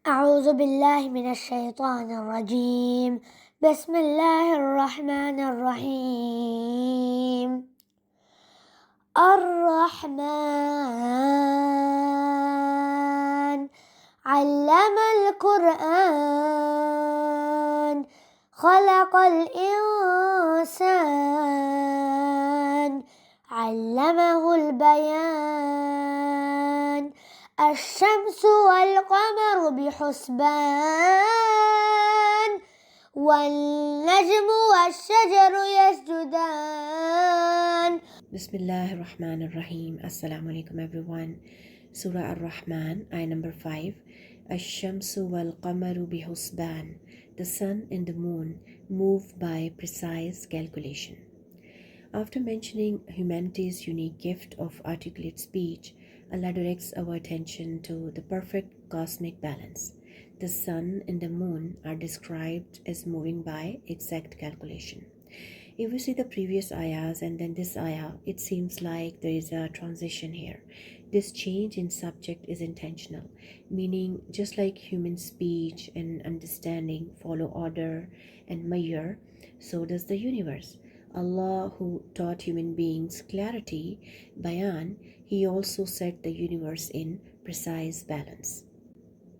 أعوذ بالله من الشيطان الرجيم. بسم الله الرحمن الرحيم. الرحمن علم القرآن خلق الإنسان علمه البيان الشمس والقمر بحسبان والنجم والشجر يسجدان. Bismillah ar-Rahman ar-Rahim. Assalamu alaikum everyone. Surah ArRahman, ayah number 5. Ash-Shamsu wal-Qamaru bihusban. The sun and the moon move by precise calculation. After mentioning humanity's unique gift of articulate speech, Allah directs our attention to the perfect cosmic balance. The sun and the moon are described as moving by exact calculation. If we see the previous ayahs and then this ayah, it seems like there is a transition here. This change in subject is intentional, meaning just like human speech and understanding follow order and measure, so does the universe. Allah, who taught human beings clarity, bayan, He also set the universe in precise balance.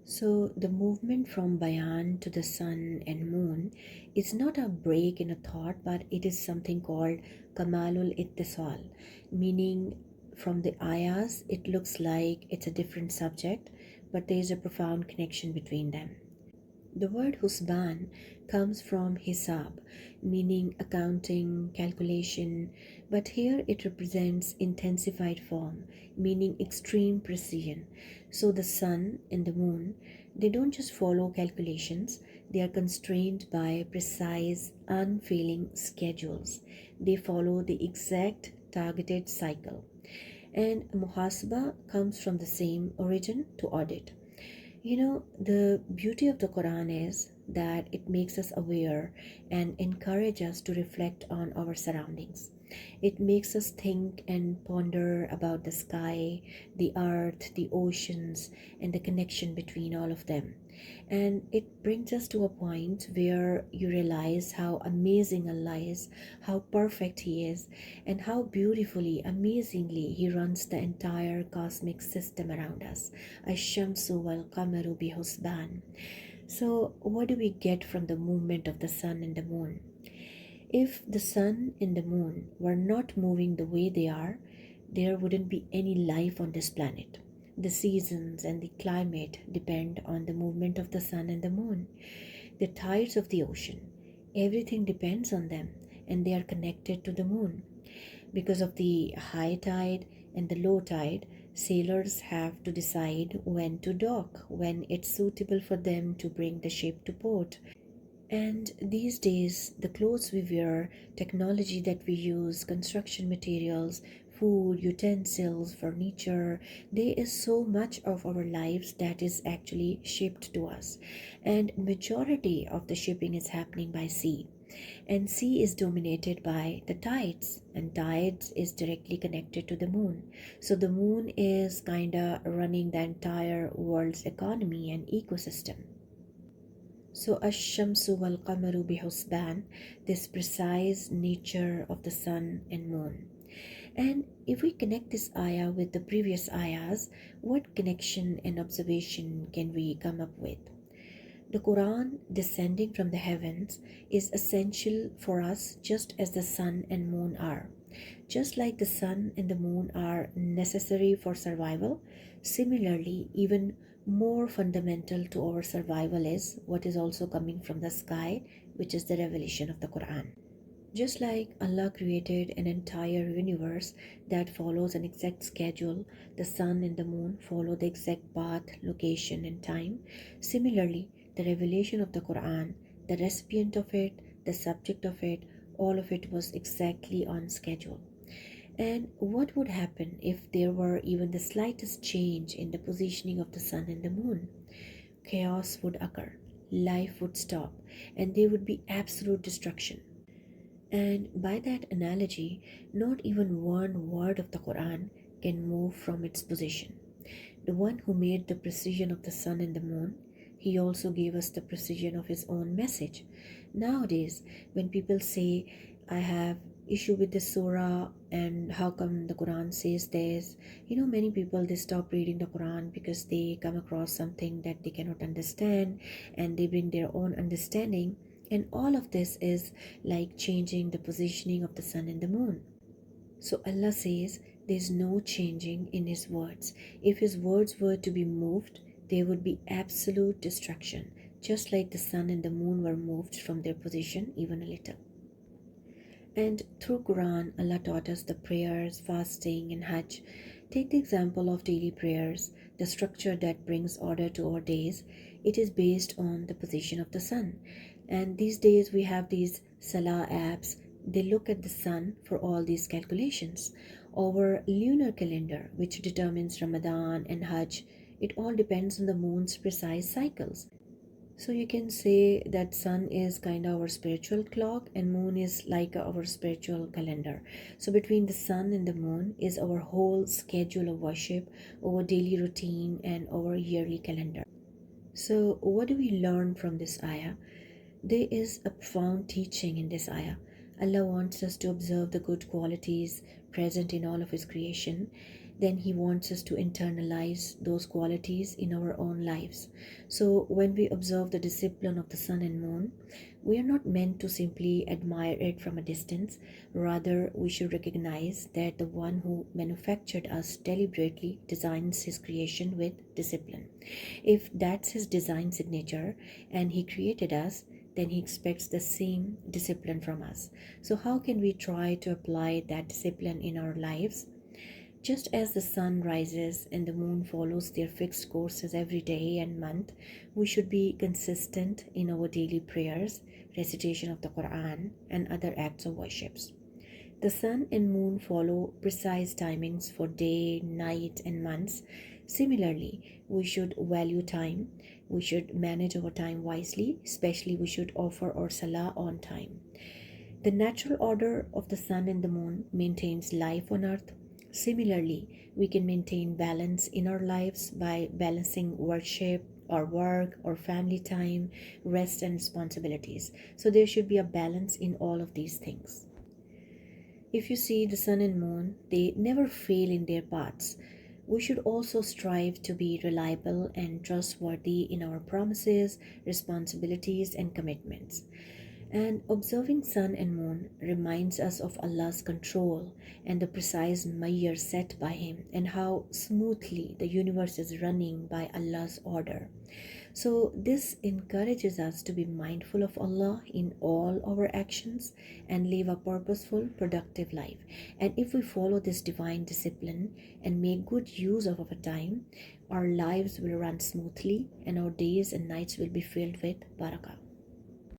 So, the movement from Bayan to the sun and moon is not a break in a thought, but it is something called Kamalul Ittisal, meaning from the ayahs, it looks like it's a different subject, but there is a profound connection between them. The word husban comes from hisab, meaning accounting, calculation, but here it represents intensified form, meaning extreme precision. So the sun and the moon, they don't just follow calculations, they are constrained by precise, unfailing schedules. They follow the exact targeted cycle. And muhasaba comes from the same origin to audit. The beauty of the Quran is that it makes us aware and encourage us to reflect on our surroundings. It makes us think and ponder about the sky, the earth, the oceans, and the connection between all of them. And it brings us to a point where you realize how amazing Allah is, how perfect He is, and how beautifully, amazingly He runs the entire cosmic system around us. Ash-Shamsu wal-Qamaru bihusban. So, what do we get from the movement of the sun and the moon? If the sun and the moon were not moving the way they are, there wouldn't be any life on this planet. The seasons and the climate depend on the movement of the sun and the moon. The tides of the ocean, everything depends on them, and they are connected to the moon. Because of the high tide and the low tide, sailors have to decide when to dock, when it's suitable for them to bring the ship to port. And these days, the clothes we wear, technology that we use, construction materials, food, utensils, furniture, there is so much of our lives that is actually shipped to us. And majority of the shipping is happening by sea. And sea is dominated by the tides, and tides is directly connected to the moon. So the moon is kinda running the entire world's economy and ecosystem. So Ash-Shamsu wal-Qamaru bihusban, this precise nature of the sun and moon. And if we connect this ayah with the previous ayahs, what connection and observation can we come up with? The Quran descending from the heavens is essential for us just as the sun and moon are. Just like the sun and the moon are necessary for survival, similarly, even more fundamental to our survival is what is also coming from the sky, which is the revelation of the Quran. Just like Allah created an entire universe that follows an exact schedule, the sun and the moon follow the exact path, location, and time. Similarly, the revelation of the Quran, the recipient of it, the subject of it, all of it was exactly on schedule. And what would happen if there were even the slightest change in the positioning of the sun and the moon? Chaos would occur, life would stop, and there would be absolute destruction. And by that analogy, not even one word of the Quran can move from its position. The one who made the precision of the sun and the moon, He also gave us the precision of His own message. Nowadays, when people say, I have issue with the surah and how come the Quran says this, many people, they stop reading the Quran because they come across something that they cannot understand and they bring their own understanding. And all of this is like changing the positioning of the sun and the moon. So Allah says there's no changing in His words. If His words were to be moved, there would be absolute destruction, just like the sun and the moon were moved from their position even a little. And through Quran, Allah taught us the prayers, fasting, and Hajj. Take the example of daily prayers, the structure that brings order to our days. It is based on the position of the sun. And these days we have these Salah apps. They look at the sun for all these calculations. Our lunar calendar, which determines Ramadan and Hajj, it all depends on the moon's precise cycles. So you can say that sun is kind of our spiritual clock and moon is like our spiritual calendar. So between the sun and the moon is our whole schedule of worship, our daily routine and our yearly calendar. So what do we learn from this ayah? There is a profound teaching in this ayah. Allah wants us to observe the good qualities present in all of His creation. Then He wants us to internalize those qualities in our own lives. So when we observe the discipline of the sun and moon, we are not meant to simply admire it from a distance. Rather, we should recognize that the one who manufactured us deliberately designs His creation with discipline. If that's His design signature and He created us, then He expects the same discipline from us. So how can we try to apply that discipline in our lives? Just as the sun rises and the moon follows their fixed courses every day and month, we should be consistent in our daily prayers, recitation of the Quran, and other acts of worships. The sun and moon follow precise timings for day, night, and months. Similarly, we should value time. We should manage our time wisely, especially we should offer our salah on time. The natural order of the sun and the moon maintains life on earth. Similarly, we can maintain balance in our lives by balancing worship, or work, or family time, rest, and responsibilities. So there should be a balance in all of these things. If you see the sun and moon, they never fail in their paths. We should also strive to be reliable and trustworthy in our promises, responsibilities, and commitments. And observing sun and moon reminds us of Allah's control and the precise measure set by Him and how smoothly the universe is running by Allah's order. So this encourages us to be mindful of Allah in all our actions and live a purposeful, productive life. And if we follow this divine discipline and make good use of our time, our lives will run smoothly and our days and nights will be filled with barakah.